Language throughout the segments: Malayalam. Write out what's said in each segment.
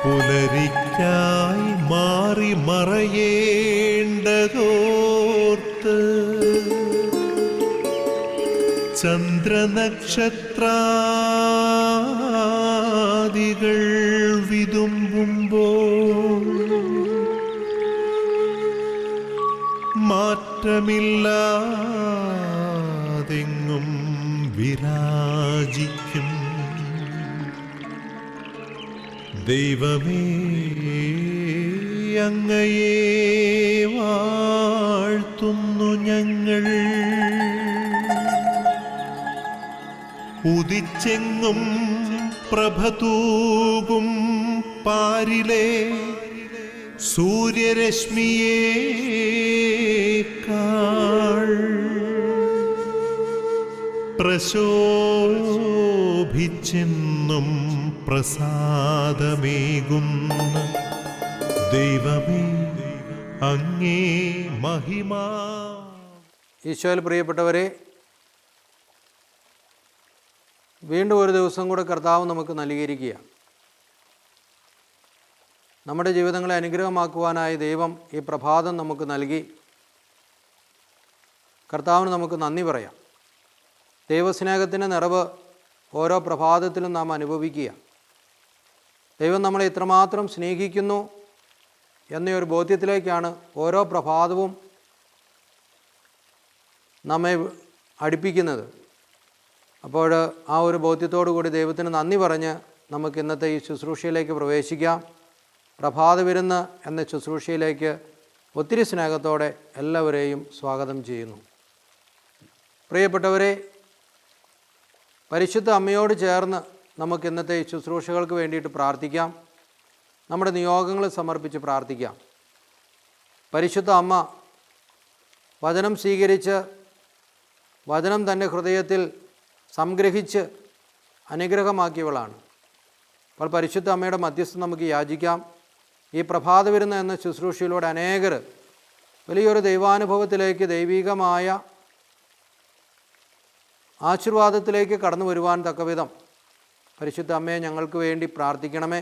പുലരിക്കായി മാറി മറയേണ്ടതോർത്ത് ചന്ദ്രനക്ഷത്രാദികൾ വിതുമ്പുമ്പോൾ മാറ്റമില്ലാതെങ്ങും വിരാജിക്കും ദൈവമേ, അങ്ങയെ വാഴ്ത്തുന്നു ഞങ്ങൾ. ഉദിച്ചെങ്ങും പ്രഭതൂകും പാരിലെ സൂര്യരശ്മിയേക്കാൾ പ്രശോഭിച്ചെന്നും പ്രസാദമേകുന്ന ദൈവമേ, അങ്ങേ മഹിമ. ഈശോയിൽ പ്രിയപ്പെട്ടവരെ, വീണ്ടും ഒരു ദിവസം കൂടെ കർത്താവ് നമുക്ക് നൽകിയിരിക്കുക. നമ്മുടെ ജീവിതങ്ങളെ അനുഗ്രഹമാക്കുവാനായി ദൈവം ഈ പ്രഭാതം നമുക്ക് നൽകി. കർത്താവിന് നമുക്ക് നന്ദി പറയാം. ദൈവസ്നേഹത്തിൻ്റെ നിറവ് ഓരോ പ്രഭാതത്തിലും നാം അനുഭവിക്കുക. ദൈവം നമ്മളെ ഇത്രമാത്രം സ്നേഹിക്കുന്നു എന്നൊരു ബോധ്യത്തിലേക്കാണ് ഓരോ പ്രഭാതവും നമ്മെ അടുപ്പിക്കുന്നത്. അപ്പോൾ ആ ഒരു ബോധ്യത്തോടു കൂടി ദൈവത്തിന് നന്ദി പറഞ്ഞ് നമുക്ക് ഇന്നത്തെ ഈ ശുശ്രൂഷയിലേക്ക് പ്രവേശിക്കാം. പ്രഭാത വിരുന്ന് എന്ന ശുശ്രൂഷയിലേക്ക് ഒത്തിരി സ്നേഹത്തോടെ എല്ലാവരെയും സ്വാഗതം ചെയ്യുന്നു. പ്രിയപ്പെട്ടവരെ, പരിശുദ്ധ അമ്മയോട് ചേർന്ന് നമുക്ക് ഇന്നത്തെ ഈ ശുശ്രൂഷകൾക്ക് വേണ്ടിയിട്ട് പ്രാർത്ഥിക്കാം. നമ്മുടെ നിയോഗങ്ങൾ സമർപ്പിച്ച് പ്രാർത്ഥിക്കാം. പരിശുദ്ധ അമ്മ വചനം സ്വീകരിച്ച് വചനം തൻ്റെ ഹൃദയത്തിൽ സംഗ്രഹിച്ച് അനുഗ്രഹമാക്കിയവളാണ്. അപ്പോൾ പരിശുദ്ധ അമ്മയുടെ മധ്യസ്ഥം നമുക്ക് യാചിക്കാം. ഈ പ്രഭാത വിരുന്ന് എന്ന ശുശ്രൂഷയിലൂടെ അനേകർ വലിയൊരു ദൈവാനുഭവത്തിലേക്ക്, ദൈവികമായ ആശീർവാദത്തിലേക്ക് കടന്നു വരുവാൻ തക്കവിധം പരിശുദ്ധ അമ്മയെ ഞങ്ങൾക്ക് വേണ്ടി പ്രാർത്ഥിക്കണമേ.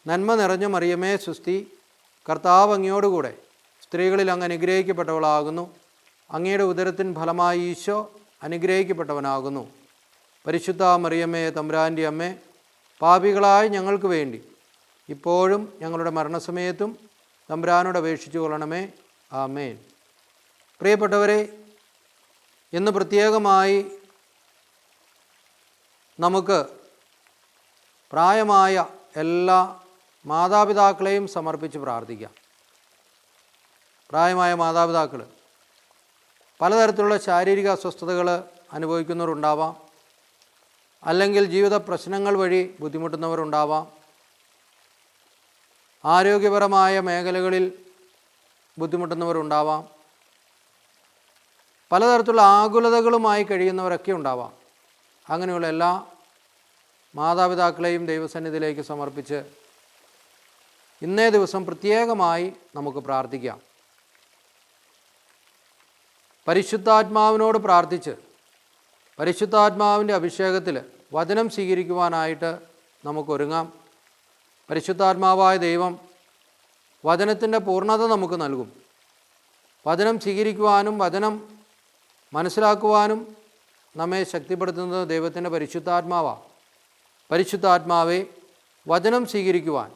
നന്മ നിറഞ്ഞ മറിയമേ സുസ്തി, കർത്താവ് അങ്ങയോടുകൂടെ സ്ത്രീകളിൽ അങ്ങ് അനുഗ്രഹിക്കപ്പെട്ടവളാകുന്നു. അങ്ങയുടെ ഉദരത്തിൻ ഫലമായി ഈശോ അനുഗ്രഹിക്കപ്പെട്ടവനാകുന്നു. പരിശുദ്ധ മറിയമ്മേ, തമ്പുരാൻ്റെ അമ്മേ, പാപികളായ ഞങ്ങൾക്ക് വേണ്ടി ഇപ്പോഴും ഞങ്ങളുടെ മരണസമയത്തും തമ്പുരാനോട് അപേക്ഷിച്ചു കൊള്ളണമേ. ആമേൻ. പ്രിയപ്പെട്ടവരെ, ഇന്ന് പ്രത്യേകമായി നമുക്ക് പ്രായമായ എല്ലാ മാതാപിതാക്കളെയും സമർപ്പിച്ച് പ്രാർത്ഥിക്കാം. പ്രായമായ മാതാപിതാക്കൾ പലതരത്തിലുള്ള ശാരീരിക അസ്വസ്ഥതകൾ അനുഭവിക്കുന്നവരുണ്ടാവാം, അല്ലെങ്കിൽ ജീവിത പ്രശ്നങ്ങൾ വഴി ബുദ്ധിമുട്ടുന്നവരുണ്ടാവാം, ആരോഗ്യപരമായ മേഖലകളിൽ ബുദ്ധിമുട്ടുന്നവരുണ്ടാവാം, പലതരത്തിലുള്ള ആകുലതകളുമായി കഴിയുന്നവരൊക്കെ ഉണ്ടാവാം. അങ്ങനെയുള്ള എല്ലാ മാതാപിതാക്കളെയും ദൈവസന്നിധിയിലേക്ക് സമർപ്പിച്ച് ഇന്നേ ദിവസം പ്രത്യേകമായി നമുക്ക് പ്രാർത്ഥിക്കാം. പരിശുദ്ധാത്മാവിനോട് പ്രാർത്ഥിച്ച് പരിശുദ്ധാത്മാവിൻ്റെ അഭിഷേകത്തിൽ വചനം സ്വീകരിക്കുവാനായിട്ട് നമുക്കൊരുങ്ങാം. പരിശുദ്ധാത്മാവായ ദൈവം വചനത്തിൻ്റെ പൂർണ്ണത നമുക്ക് നൽകും. വചനം സ്വീകരിക്കുവാനും വചനം മനസ്സിലാക്കുവാനും നമ്മെ ശക്തിപ്പെടുത്തുന്നത് ദൈവത്തിൻ്റെ പരിശുദ്ധാത്മാവാണ്. പരിശുദ്ധാത്മാവെ, വചനം സ്വീകരിക്കുവാൻ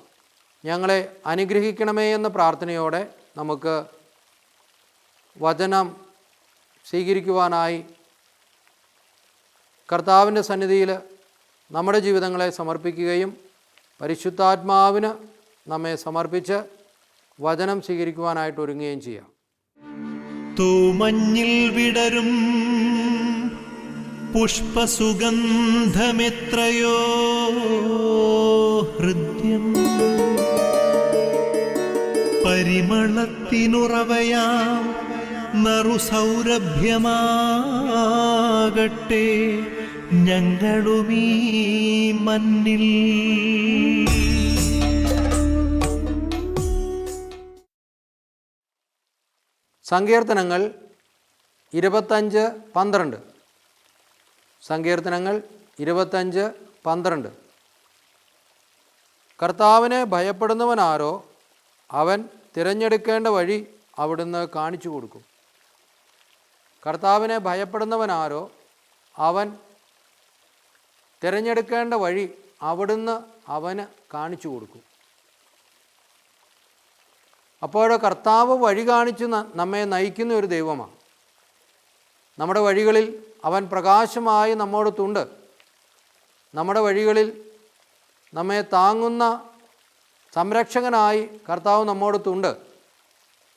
ഞങ്ങളെ അനുഗ്രഹിക്കണമേ എന്ന പ്രാർത്ഥനയോടെ നമുക്ക് വചനം സ്വീകരിക്കുവാനായി കർത്താവിൻ്റെ സന്നിധിയിൽ നമ്മുടെ ജീവിതങ്ങളെ സമർപ്പിക്കുകയും പരിശുദ്ധാത്മാവിന് നമ്മെ സമർപ്പിച്ച് വചനം സ്വീകരിക്കുവാനായിട്ട് ഒരുങ്ങുകയും ചെയ്യാം. തൂമഞ്ഞിൽ വിടരും പുഷ്പസുഗന്ധമെത്രയോ ഹൃദ്യം, പരിമളത്തിനുറവയാം നറുസൗരഭ്യമാകട്ടെ ഞങ്ങളുമീ മണ്ണിൽ. സങ്കീർത്തനങ്ങൾ 25:12. സങ്കീർത്തനങ്ങൾ 25:12. കർത്താവിനെ ഭയപ്പെടുന്നവനാരോ അവൻ തിരഞ്ഞെടുക്കേണ്ട വഴി അവിടുന്ന് കാണിച്ചു കൊടുക്കും. കർത്താവിനെ ഭയപ്പെടുന്നവനാരോ അവൻ തിരഞ്ഞെടുക്കേണ്ട വഴി അവിടുന്ന് അവന് കാണിച്ചു കൊടുക്കും. അപ്പോൾ കർത്താവ് വഴി കാണിച്ച് നമ്മെ നയിക്കുന്ന ഒരു ദൈവമാണ്. നമ്മുടെ വഴികളിൽ അവൻ പ്രകാശമായി നമ്മോടൊത്തുണ്ട്. നമ്മുടെ വഴികളിൽ നമ്മെ താങ്ങുന്ന സംരക്ഷകനായി കർത്താവ് നമ്മോടൊത്തുണ്ട്.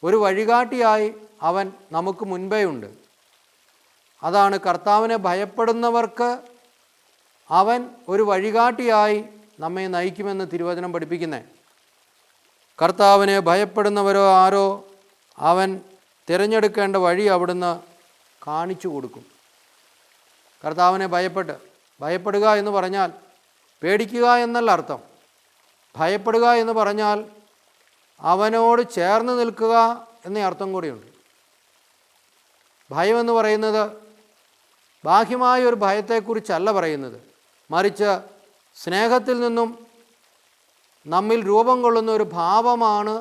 ഒരു വഴികാട്ടിയായി അവൻ നമുക്ക് മുൻപേ ഉണ്ട്. അതാണ് കർത്താവിനെ ഭയപ്പെടുന്നവർക്ക് അവൻ ഒരു വഴികാട്ടിയായി നമ്മെ നയിക്കുമെന്ന് തിരുവചനം പഠിപ്പിക്കുന്നത്. കർത്താവിനെ ഭയപ്പെടുന്നവരോ ആരോ അവൻ തിരഞ്ഞെടുക്കേണ്ട വഴി അവിടുന്ന് കാണിച്ചു കൊടുക്കും. കർത്താവിനെ ഭയപ്പെടുക എന്ന് പറഞ്ഞാൽ പേടിക്കുക എന്നല്ല അർത്ഥം. ഭയപ്പെടുക എന്ന് പറഞ്ഞാൽ അവനോട് ചേർന്ന് നിൽക്കുക എന്ന അർത്ഥം കൂടിയുണ്ട്. ഭയമെന്ന് പറയുന്നത് ബാഹ്യമായ ഒരു ഭയത്തെക്കുറിച്ചല്ല പറയുന്നത്, മറിച്ച് സ്നേഹത്തിൽ നിന്നും നമ്മിൽ രൂപം കൊള്ളുന്ന ഒരു ഭാവമാണ്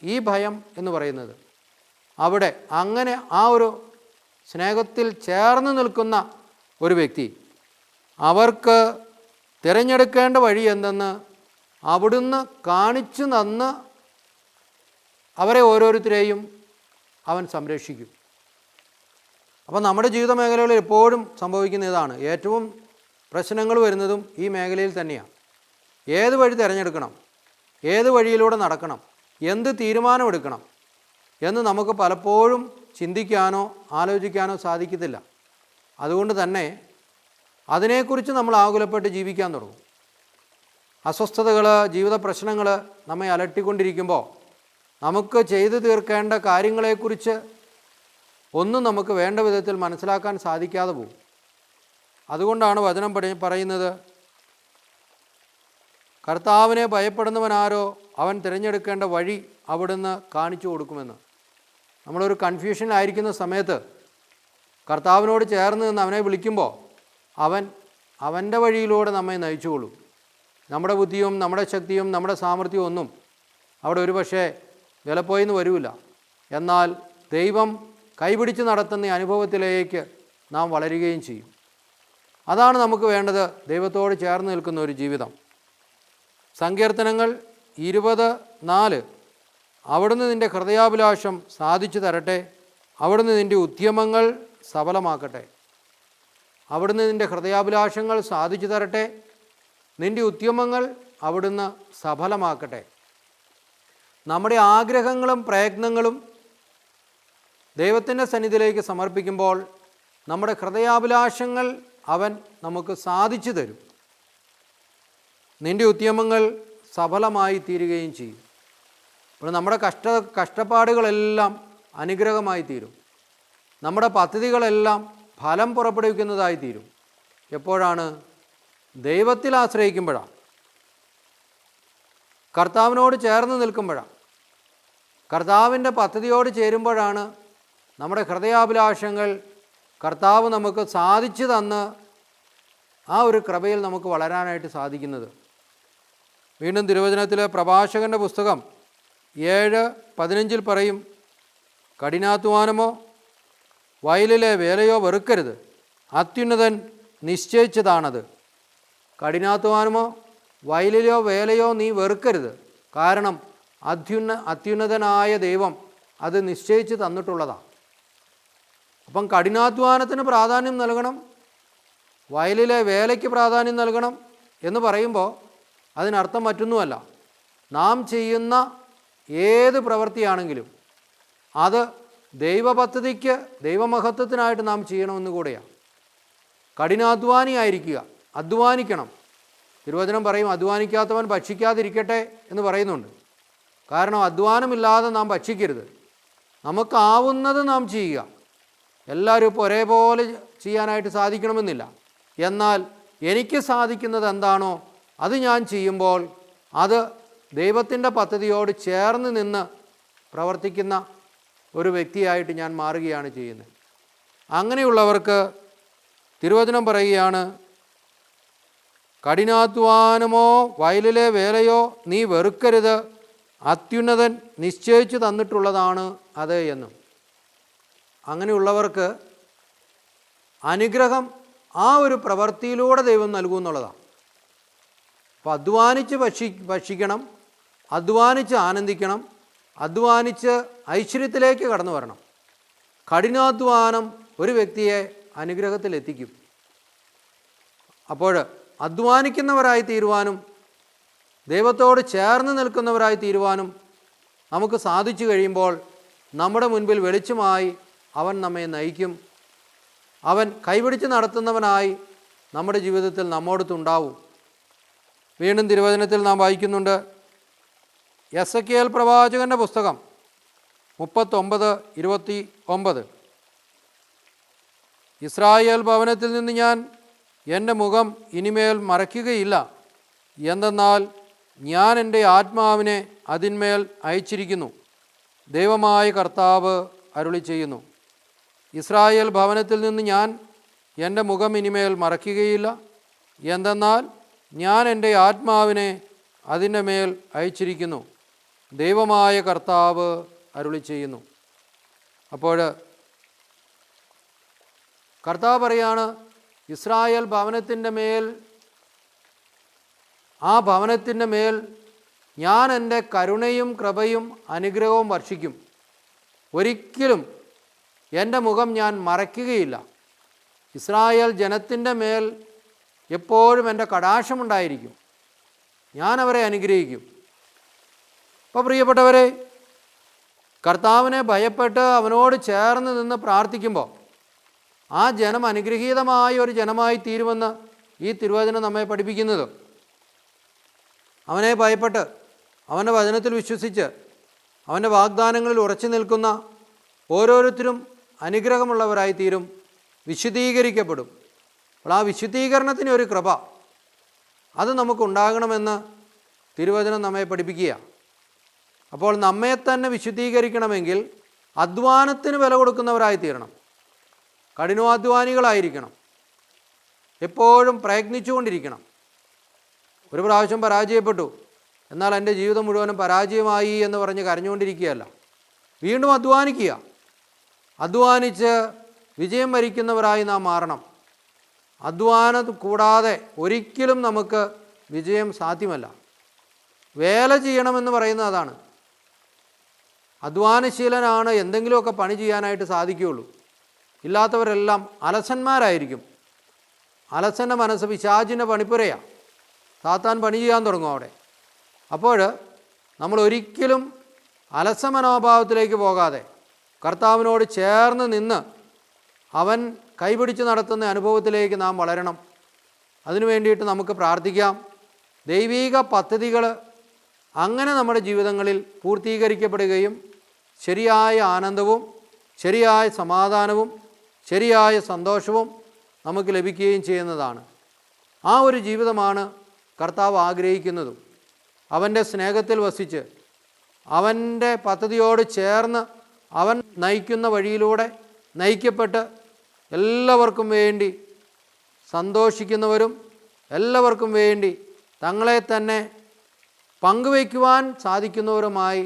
ഈ ഭയം എന്ന് പറയുന്നത്. അവിടെ അങ്ങനെ ആ ഒരു സ്നേഹത്തിൽ ചേർന്ന് നിൽക്കുന്ന ഒരു വ്യക്തി, അവർക്ക് തിരഞ്ഞെടുക്കേണ്ട വഴി എന്തെന്ന് അവിടുന്ന് കാണിച്ചു തന്ന് അവരെ ഓരോരുത്തരെയും അവൻ സംരക്ഷിക്കും. അപ്പോൾ നമ്മുടെ ജീവിത മേഖലകളിൽ എപ്പോഴും സംഭവിക്കുന്ന ഇതാണ്. ഏറ്റവും പ്രശ്നങ്ങൾ വരുന്നതും ഈ മേഖലയിൽ തന്നെയാണ്. ഏത് വഴി തിരഞ്ഞെടുക്കണം, ഏത് വഴിയിലൂടെ നടക്കണം, എന്ത് തീരുമാനമെടുക്കണം എന്ന് നമുക്ക് പലപ്പോഴും ചിന്തിക്കാനോ ആലോചിക്കാനോ സാധിക്കത്തില്ല. അതുകൊണ്ട് തന്നെ അതിനെക്കുറിച്ച് നമ്മൾ ആകുലപ്പെട്ട് ജീവിക്കാൻ തുടങ്ങും. അസ്വസ്ഥതകൾ, ജീവിത പ്രശ്നങ്ങൾ നമ്മെ അലട്ടിക്കൊണ്ടിരിക്കുമ്പോൾ നമുക്ക് ചെയ്തു തീർക്കേണ്ട കാര്യങ്ങളെക്കുറിച്ച് ഒന്നും നമുക്ക് വേണ്ട വിധത്തിൽ മനസ്സിലാക്കാൻ സാധിക്കാതെ പോകും. അതുകൊണ്ടാണ് വചനം പറയുന്നത്, കർത്താവിനെ ഭയപ്പെടുന്നവനാരോ അവൻ തിരഞ്ഞെടുക്കേണ്ട വഴി അവിടുന്ന് കാണിച്ചു കൊടുക്കുമെന്ന്. നമ്മളൊരു കൺഫ്യൂഷനിലായിരിക്കുന്ന സമയത്ത് കർത്താവിനോട് ചേർന്ന് നിന്ന് അവനെ വിളിക്കുമ്പോൾ അവൻ്റെ വഴിയിലൂടെ നമ്മെ നയിച്ചുകൊള്ളും. നമ്മുടെ ബുദ്ധിയും നമ്മുടെ ശക്തിയും നമ്മുടെ സാമർഥ്യവും ഒന്നും അവിടെ ഒരു പക്ഷേ വിലപ്പോയെന്ന് വരില്ല. എന്നാൽ ദൈവം കൈപിടിച്ച് നടത്തുന്ന അനുഭവത്തിലേക്ക് നാം വളരുകയും ചെയ്യും. അതാണ് നമുക്ക് വേണ്ടത്, ദൈവത്തോട് ചേർന്ന് നിൽക്കുന്ന ഒരു ജീവിതം. സങ്കീർത്തനങ്ങൾ 20:4. അവിടുന്ന് നിൻ്റെ ഹൃദയാഭിലാഷം സാധിച്ചു തരട്ടെ, അവിടുന്ന് നിൻ്റെ ഉദ്യമങ്ങൾ സഫലമാക്കട്ടെ. അവിടുന്ന് നിൻ്റെ ഹൃദയാഭിലാഷങ്ങൾ സാധിച്ചു തരട്ടെ, നിൻ്റെ ഉദ്യമങ്ങൾ അവിടുന്ന് സഫലമാക്കട്ടെ. നമ്മുടെ ആഗ്രഹങ്ങളും പ്രയത്നങ്ങളും ദൈവത്തിൻ്റെ സന്നിധിയിലേക്ക് സമർപ്പിക്കുമ്പോൾ നമ്മുടെ ഹൃദയാഭിലാഷങ്ങൾ അവൻ നമുക്ക് സാധിച്ചു തരും. നിൻ്റെ ഉദ്യമങ്ങൾ സഫലമായി തീരുകയും ചെയ്യും. അപ്പോൾ നമ്മുടെ കഷ്ടപ്പാടുകളെല്ലാം അനുഗ്രഹമായി തീരും. നമ്മുടെ പദ്ധതികളെല്ലാം ഫലം പുറപ്പെടുവിക്കുന്നതായി തീരും. എപ്പോഴാണ്? ദൈവത്തിൽ ആശ്രയിക്കുമ്പോഴാണ്, കർത്താവിനോട് ചേർന്ന് നിൽക്കുമ്പോഴാണ്, കർത്താവിൻ്റെ പദ്ധതിയോട് ചേരുമ്പോഴാണ് നമ്മുടെ ഹൃദയാഭിലാഷങ്ങൾ കർത്താവ് നമുക്ക് സാധിച്ചു തന്ന് ആ ഒരു കൃപയിൽ നമുക്ക് വളരാനായിട്ട് സാധിക്കുന്നത്. വീണ്ടും തിരുവചനത്തിലെ പ്രഭാഷകൻ്റെ പുസ്തകം 7:15 പറയും, കഠിനാധ്വാനമോ വയലിലെ വേലയോ വെറുക്കരുത്, അത്യുന്നതൻ നിശ്ചയിച്ചതാണത്. കഠിനാധ്വാനമോ വയലിലോ വേലയോ നീ വെറുക്കരുത്, കാരണം അത്യുന്നതനായ ദൈവം അത് നിശ്ചയിച്ച് തന്നിട്ടുള്ളതാണ്. അപ്പം കഠിനാധ്വാനത്തിന് പ്രാധാന്യം നൽകണം, വയലിലെ വേലയ്ക്ക് പ്രാധാന്യം നൽകണം എന്ന് പറയുമ്പോൾ അതിനർത്ഥം മറ്റൊന്നുമല്ല, നാം ചെയ്യുന്ന ഏത് പ്രവൃത്തിയാണെങ്കിലും അത് ദൈവപദ്ധതിക്ക് ദൈവമഹത്വത്തിനായിട്ട് നാം ചെയ്യണമെന്ന് കൂടെയാണ്. കഠിനാധ്വാനിയായിരിക്കുക, അധ്വാനിക്കണം. തിരുവചനം പറയും അധ്വാനിക്കാത്തവൻ ഭക്ഷിക്കാതിരിക്കട്ടെ എന്ന് പറയുന്നുണ്ട്. കാരണം അധ്വാനമില്ലാതെ നാം ഭക്ഷിക്കരുത്. നമുക്കാവുന്നത് നാം ചെയ്യുക. എല്ലാവരും ഇപ്പോൾ ഒരേപോലെ ചെയ്യാനായിട്ട് സാധിക്കണമെന്നില്ല. എന്നാൽ എനിക്ക് സാധിക്കുന്നത് എന്താണോ അത് ഞാൻ ചെയ്യുമ്പോൾ അത് ദൈവത്തിൻ്റെ പദ്ധതിയോട് ചേർന്ന് നിന്ന് പ്രവർത്തിക്കുന്ന ഒരു വ്യക്തിയായിട്ട് ഞാൻ മാറുകയാണ് ചെയ്യുന്നത്. അങ്ങനെയുള്ളവർക്ക് തിരുവചനം പറയുകയാണ്, കഠിനാധ്വാനമോ വയലിലെ വേലയോ നീ വെറുക്കരുത്, അത്യുന്നതൻ നിശ്ചയിച്ചു തന്നിട്ടുള്ളതാണ് അത് എന്നും. അങ്ങനെയുള്ളവർക്ക് അനുഗ്രഹം ആ ഒരു പ്രവൃത്തിയിലൂടെ ദൈവം നൽകുമെന്നുള്ളതാണ്. അപ്പോൾ അധ്വാനിച്ച് ഭക്ഷിക്കണം, അധ്വാനിച്ച് ആനന്ദിക്കണം, അധ്വാനിച്ച് ഐശ്വര്യത്തിലേക്ക് കടന്നു വരണം. കഠിനാധ്വാനം ഒരു വ്യക്തിയെ അനുഗ്രഹത്തിലെത്തിക്കും. അപ്പോൾ അധ്വാനിക്കുന്നവരായി തീരുവാനും ദൈവത്തോട് ചേർന്ന് നിൽക്കുന്നവരായി തീരുവാനും നമുക്ക് സാധിച്ചു കഴിയുമ്പോൾ നമ്മുടെ മുൻപിൽ വെളിച്ചമായി അവൻ നമ്മെ നയിക്കും. അവൻ കൈപിടിച്ച് നടത്തുന്നവനായി നമ്മുടെ ജീവിതത്തിൽ നമ്മോടത്തുണ്ടാവും. വീണ്ടും തിരുവചനത്തിൽ നാം വായിക്കുന്നുണ്ട്, എസെക്കിയേൽ പ്രവാചകൻ്റെ പുസ്തകം 39:29. ഇസ്രായേൽ ഭവനത്തിൽ നിന്ന് ഞാൻ എൻ്റെ മുഖം ഇനിമേൽ മറയ്ക്കുകയില്ല, എന്തെന്നാൽ ഞാൻ എൻ്റെ ആത്മാവിനെ അതിന്മേൽ അയച്ചിരിക്കുന്നു, ദൈവമായ കർത്താവ് അരുളി ചെയ്യുന്നു. ഇസ്രായേൽ ഭവനത്തിൽ നിന്ന് ഞാൻ എൻ്റെ മുഖം ഇനിമേൽ മറയ്ക്കുകയില്ല, എന്തെന്നാൽ ഞാൻ എൻ്റെ ആത്മാവിനെ അതിൻ്റെ മേൽ അയച്ചിരിക്കുന്നു, ദൈവമായ കർത്താവ് അരുളി ചെയ്യുന്നു. അപ്പോൾ കർത്താവ് പറയാണ്, ഇസ്രായേൽ ഭവനത്തിൻ്റെ മേൽ, ആ ഭവനത്തിൻ്റെ മേൽ ഞാൻ എൻ്റെ കരുണയും കൃപയും അനുഗ്രഹവും വർഷിക്കും. ഒരിക്കലും എൻ്റെ മുഖം ഞാൻ മറയ്ക്കുകയില്ല. ഇസ്രായേൽ ജനത്തിൻ്റെ മേൽ എപ്പോഴും എൻ്റെ കടാക്ഷമുണ്ടായിരിക്കും. ഞാൻ അവരെ അനുഗ്രഹിക്കും. അപ്പോൾ പ്രിയപ്പെട്ടവരെ, കർത്താവിനെ ഭയപ്പെട്ട് അവനോട് ചേർന്ന് നിന്ന് പ്രാർത്ഥിക്കുമ്പോൾ ആ ജനം അനുഗ്രഹീതമായ ഒരു ജനമായി തീരുമെന്ന് ഈ തിരുവചനം നമ്മെ പഠിപ്പിക്കുന്നത്. അവനെ ഭയപ്പെട്ട് അവൻ്റെ വചനത്തിൽ വിശ്വസിച്ച് അവൻ്റെ വാഗ്ദാനങ്ങളിൽ ഉറച്ചു നിൽക്കുന്ന ഓരോരുത്തരും അനുഗ്രഹമുള്ളവരായി തീരും, വിശുദ്ധീകരിക്കപ്പെടും. അപ്പോൾ ആ വിശുദ്ധീകരണത്തിന് ഒരു കൃപ അത് നമുക്കുണ്ടാകണമെന്ന് തിരുവചനം നമ്മെ പഠിപ്പിക്കുക. അപ്പോൾ നമ്മെ തന്നെ വിശുദ്ധീകരിക്കണമെങ്കിൽ അധ്വാനത്തിന് വില കൊടുക്കുന്നവരായി തീരണം, കഠിനാധ്വാനികളായിരിക്കണം, എപ്പോഴും പ്രയത്നിച്ചുകൊണ്ടിരിക്കണം. ഒരു പ്രാവശ്യം പരാജയപ്പെട്ടു, എന്നാൽ എൻ്റെ ജീവിതം മുഴുവനും പരാജയമായി എന്ന് പറഞ്ഞ് കരഞ്ഞുകൊണ്ടിരിക്കുകയല്ല. വീണ്ടും അധ്വാനിക്കുക. അധ്വാനിച്ച് വിജയം വരിക്കുന്നവരായി നാം മാറണം. അധ്വാനം കൂടാതെ ഒരിക്കലും നമുക്ക് വിജയം സാധ്യമല്ല. വേല ചെയ്യണമെന്ന് പറയുന്നത് അതാണ്. അധ്വാനശീലനാണ് എന്തെങ്കിലുമൊക്കെ പണി ചെയ്യാനായിട്ട് സാധിക്കുകയുള്ളൂ. ഇല്ലാത്തവരെല്ലാം അലസന്മാരായിരിക്കും. അലസൻ്റെ മനസ്സ് പിശാചിൻ്റെ പണിപ്പുരയാണ്. സാത്താൻ പണി ചെയ്യാൻ തുടങ്ങും അവിടെ. അപ്പോൾ നമ്മൾ ഒരിക്കലും അലസ മനോഭാവത്തിലേക്ക് പോകാതെ കർത്താവിനോട് ചേർന്ന് നിന്ന് അവൻ കൈപിടിച്ച് നടത്തുന്ന അനുഭവത്തിലേക്ക് നാം വളരണം. അതിനു വേണ്ടിയിട്ട് നമുക്ക് പ്രാർത്ഥിക്കാം. ദൈവീക പദ്ധതികൾ അങ്ങനെ നമ്മുടെ ജീവിതങ്ങളിൽ പൂർത്തീകരിക്കപ്പെടുകയും ശരിയായ ആനന്ദവും ശരിയായ സമാധാനവും ശരിയായ സന്തോഷവും നമുക്ക് ലഭിക്കുകയും ചെയ്യുന്നതാണ്. ആ ഒരു ജീവിതമാണ് കർത്താവ് ആഗ്രഹിക്കുന്നതും. അവൻ്റെ സ്നേഹത്തിൽ വസിച്ച് അവൻ്റെ പദ്ധതിയോട് ചേർന്ന് അവൻ നയിക്കുന്ന വഴിയിലൂടെ നയിക്കപ്പെട്ട് എല്ലാവർക്കും വേണ്ടി സന്തോഷിക്കുന്നവരും എല്ലാവർക്കും വേണ്ടി തങ്ങളെ തന്നെ പങ്കുവയ്ക്കുവാൻ സാധിക്കുന്നവരുമായി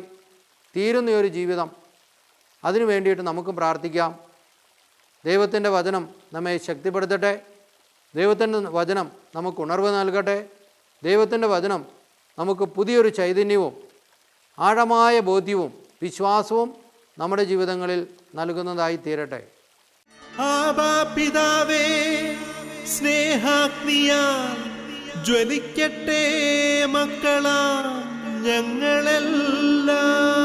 തീരുന്നൊരു ജീവിതം, അതിനു വേണ്ടിയിട്ട് നമുക്ക് പ്രാർത്ഥിക്കാം. ദൈവത്തിൻ്റെ വചനം നമ്മെ ശക്തിപ്പെടുത്തട്ടെ. ദൈവത്തിൻ്റെ വചനം നമുക്ക് ഉണർവ് നൽകട്ടെ. ദൈവത്തിൻ്റെ വചനം നമുക്ക് പുതിയൊരു ചൈതന്യവും ആഴമായ ബോധ്യവും വിശ്വാസവും നമ്മുടെ ജീവിതങ്ങളിൽ നൽകുന്നതായി തീരട്ടെ. ആബാ പിതാവേ, സ്നേഹാഗ്നിയാൽ ജ്വലിക്കട്ടെ മക്കളാ ഞങ്ങളെല്ലാം.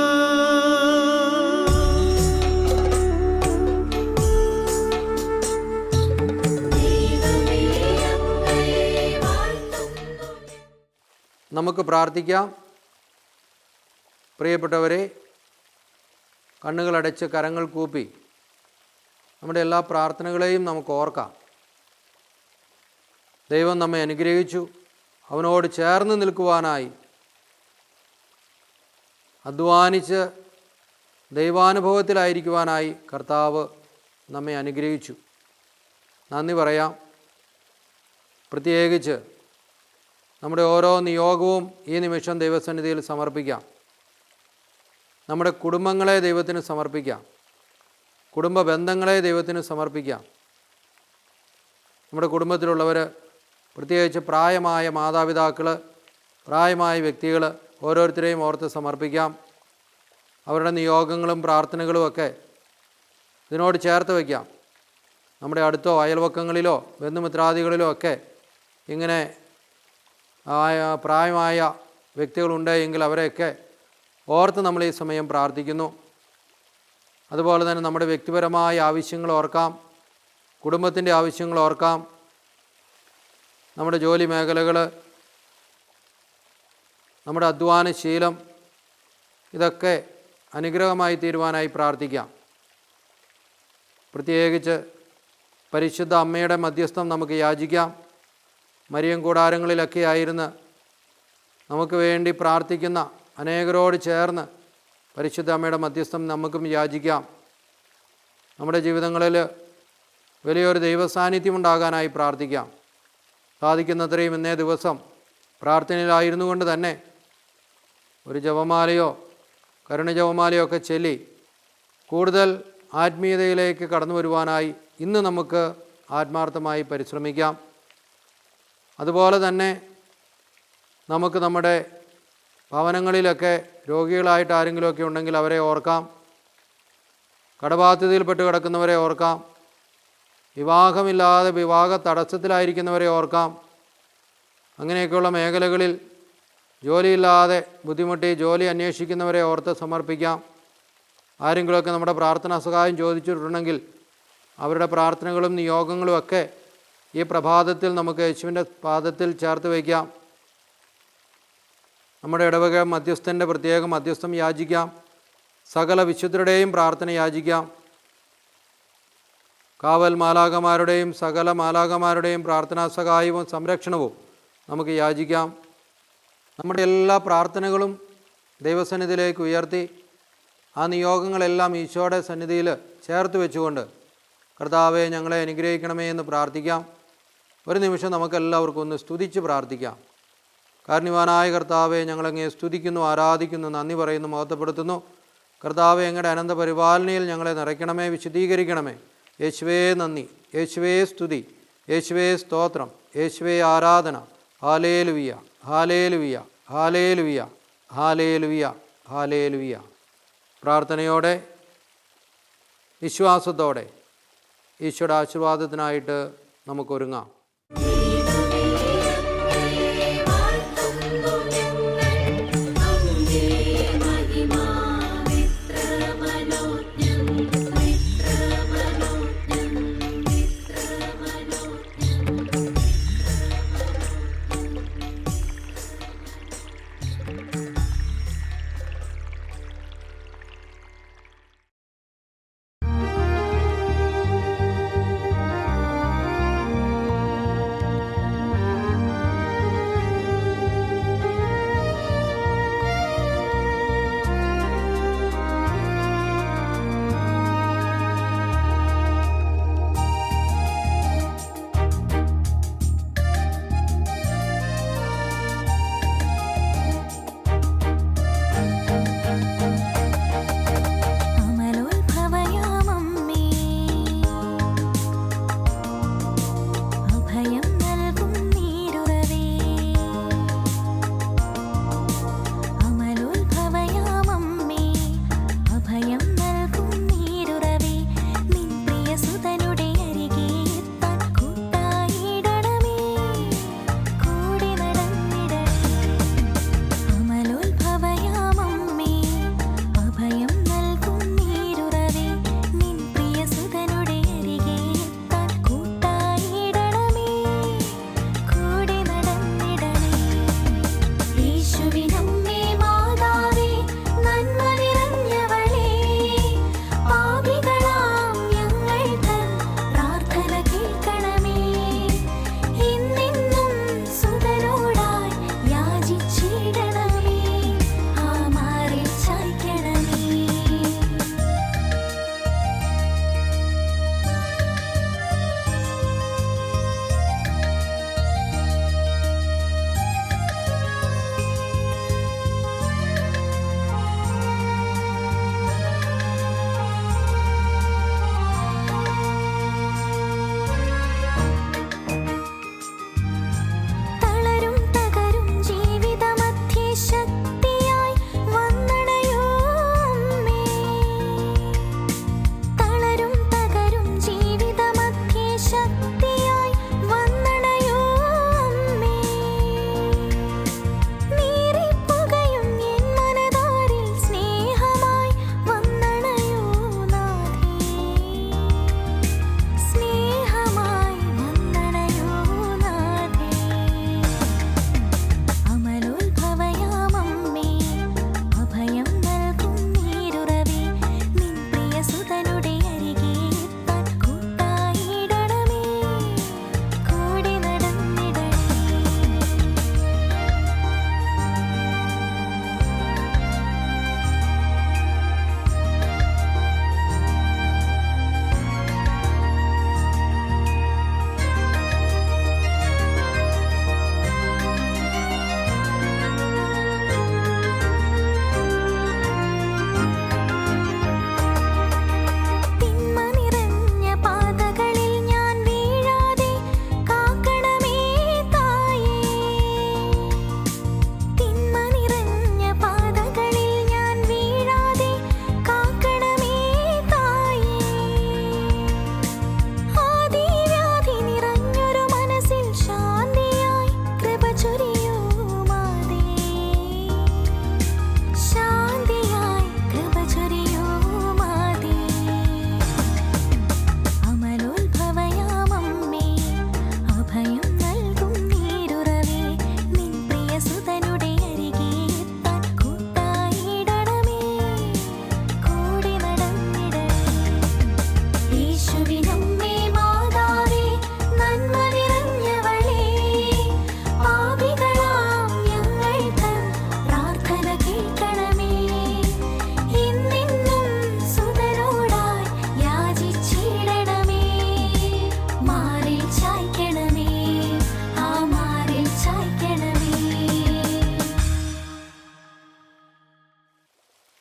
നമുക്ക് പ്രാർത്ഥിക്കാം. പ്രിയപ്പെട്ടവരെ, കണ്ണുകളടച്ച് കരങ്ങൾ കൂപ്പി നമ്മുടെ എല്ലാ പ്രാർത്ഥനകളെയും നമുക്ക് ഓർക്കാം. ദൈവം നമ്മെ അനുഗ്രഹിച്ചു. അവനോട് ചേർന്ന് നിൽക്കുവാനായി അധ്വാനിച്ച് ദൈവാനുഭവത്തിലായിരിക്കുവാനായി കർത്താവ് നമ്മെ അനുഗ്രഹിച്ചു. നന്ദി പറയാം. പ്രത്യേകിച്ച് നമ്മുടെ ഓരോ നിയോഗവും ഈ നിമിഷം ദൈവസന്നിധിയിൽ സമർപ്പിക്കാം. നമ്മുടെ കുടുംബങ്ങളെ ദൈവത്തിന് സമർപ്പിക്കാം. കുടുംബ ബന്ധങ്ങളെ ദൈവത്തിന് സമർപ്പിക്കാം. നമ്മുടെ കുടുംബത്തിലുള്ളവർ, പ്രത്യേകിച്ച് പ്രായമായ മാതാപിതാക്കൾ, പ്രായമായ വ്യക്തികൾ, ഓരോരുത്തരെയും ഓർത്ത് സമർപ്പിക്കാം. അവരുടെ നിയോഗങ്ങളും പ്രാർത്ഥനകളുമൊക്കെ ഇതിനോട് ചേർത്ത് വയ്ക്കാം. നമ്മുടെ അടുത്തോ അയൽവക്കങ്ങളിലോ ബന്ധുമിത്രാദികളിലോ ഒക്കെ ഇങ്ങനെ പ്രായമായ വ്യക്തികളുണ്ടെങ്കിൽ അവരെയൊക്കെ ഓർത്ത് നമ്മൾ ഈ സമയം പ്രാർത്ഥിക്കുന്നു. അതുപോലെ തന്നെ നമ്മുടെ വ്യക്തിപരമായ ആവശ്യങ്ങൾ ഓർക്കാം, കുടുംബത്തിൻ്റെ ആവശ്യങ്ങൾ ഓർക്കാം, നമ്മുടെ ജോലി മേഖലകൾ, നമ്മുടെ അധ്വാനശീലം, ഇതൊക്കെ അനുഗ്രഹമായി തീരുവാനായി പ്രാർത്ഥിക്കാം. പ്രത്യേകിച്ച് പരിശുദ്ധ അമ്മയുടെ മധ്യസ്ഥം നമുക്ക് യാചിക്കാം. മരിയം കൂടാരങ്ങളിലൊക്കെ ആയിരുന്ന് നമുക്ക് വേണ്ടി പ്രാർത്ഥിക്കുന്ന അനേകരോട് ചേർന്ന് പരിശുദ്ധ അമ്മയുടെ മധ്യസ്ഥം നമുക്കും യാചിക്കാം. നമ്മുടെ ജീവിതങ്ങളിൽ വലിയൊരു ദൈവസാന്നിധ്യം ഉണ്ടാകാനായി പ്രാർത്ഥിക്കാം. സാധിക്കുന്നത്രയും ഇന്നേ ദിവസം പ്രാർത്ഥനയിലായിരുന്നു കൊണ്ട് തന്നെ ഒരു ജപമാലയോ കരുണ ജപമാലയോ ഒക്കെ ചൊല്ലി കൂടുതൽ ആത്മീയതയിലേക്ക് കടന്നു വരുവാനായി ഇന്ന് നമുക്ക് ആത്മാർത്ഥമായി പരിശ്രമിക്കാം. അതുപോലെ തന്നെ നമുക്ക് നമ്മുടെ ഭവനങ്ങളിലൊക്കെ രോഗികളായിട്ട് ആരെങ്കിലുമൊക്കെ ഉണ്ടെങ്കിൽ അവരെ ഓർക്കാം. കടബാധ്യതയിൽപ്പെട്ട് കിടക്കുന്നവരെ ഓർക്കാം. വിവാഹമില്ലാതെ വിവാഹ തടസ്സത്തിലായിരിക്കുന്നവരെ ഓർക്കാം. അങ്ങനെയൊക്കെയുള്ള മേഖലകളിൽ ജോലിയില്ലാതെ ബുദ്ധിമുട്ടി ജോലി അന്വേഷിക്കുന്നവരെ ഓർത്ത് സമർപ്പിക്കാം. ആരെങ്കിലുമൊക്കെ നമ്മുടെ പ്രാർത്ഥനാ സഹായം ചോദിച്ചിട്ടുണ്ടെങ്കിൽ അവരുടെ പ്രാർത്ഥനകളും നിയോഗങ്ങളും ഒക്കെ ഈ പ്രഭാതത്തിൽ നമുക്ക് യേശുവിൻ്റെ പാദത്തിൽ ചേർത്ത് വയ്ക്കാം. നമ്മുടെ ഇടവക മധ്യസ്ഥൻ്റെ പ്രത്യേക മധ്യസ്ഥം യാചിക്കാം. സകല വിശുദ്ധരുടെയും പ്രാർത്ഥന യാചിക്കാം. കാവൽ മാലാഖമാരുടെയും സകല മാലാഖമാരുടെയും പ്രാർത്ഥനാ സഹായവും സംരക്ഷണവും നമുക്ക് യാചിക്കാം. നമ്മുടെ എല്ലാ പ്രാർത്ഥനകളും ദൈവസന്നിധിയിലേക്ക് ഉയർത്തി ആ നിയോഗങ്ങളെല്ലാം ഈശോയുടെ സന്നിധിയിൽ ചേർത്ത് വെച്ചുകൊണ്ട് കർത്താവെ ഞങ്ങളെ അനുഗ്രഹിക്കണമേ എന്ന് പ്രാർത്ഥിക്കാം. ഒരു നിമിഷം നമുക്കെല്ലാവർക്കും ഒന്ന് സ്തുതിച്ച് പ്രാർത്ഥിക്കാം. കാരുണ്യവാനായ കർത്താവെ, ഞങ്ങളങ്ങേ സ്തുതിക്കുന്നു, ആരാധിക്കുന്നു, നന്ദി പറയുന്നു, മഹത്വപ്പെടുത്തുന്നു. കർത്താവെ, അങ്ങയുടെ അനന്ത പരിപാലനയിൽ ഞങ്ങളെ നിറയ്ക്കണമേ, വിശദീകരിക്കണമേ. യേശുവേ നന്ദി, യേശുവേ സ്തുതി, യേശുവേ സ്തോത്രം, യേശുവേ ആരാധന. Hallelujah, hallelujah, hallelujah, hallelujah, hallelujah. പ്രാർത്ഥനയോടെ വിശ്വാസത്തോടെ ഈശോയുടെ ആശീർവാദത്തിനായിട്ട് നമുക്കൊരുങ്ങാം.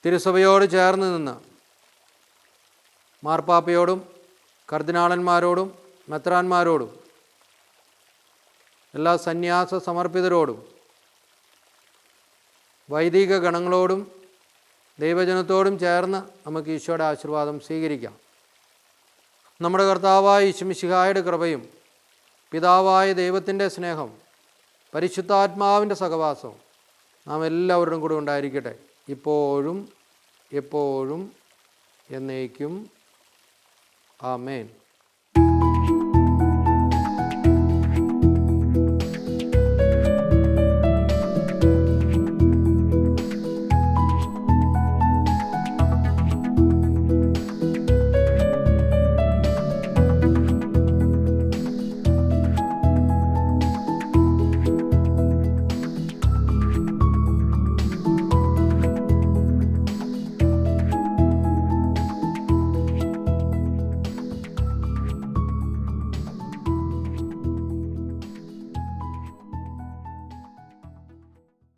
തിരുസഭയോട് ചേർന്ന് നിന്ന് മാർപ്പാപ്പയോടും കർദിനാളന്മാരോടും മെത്രാന്മാരോടും എല്ലാ സന്യാസ സമർപ്പിതരോടും വൈദിക ഗണങ്ങളോടും ദൈവജനത്തോടും ചേർന്ന് നമുക്ക് ഈശോയുടെ ആശീർവാദം സ്വീകരിക്കാം. നമ്മുടെ കർത്താവായ യേശുമിശിഹായുടെ കൃപയും പിതാവായ ദൈവത്തിൻ്റെ സ്നേഹം പരിശുദ്ധാത്മാവിൻ്റെ സഹവാസവും നാം എല്ലാവരുടെയും കൂടെ ഉണ്ടായിരിക്കട്ടെ, ഇപ്പോഴും എപ്പോഴും എന്നേക്കും. ആമേൻ.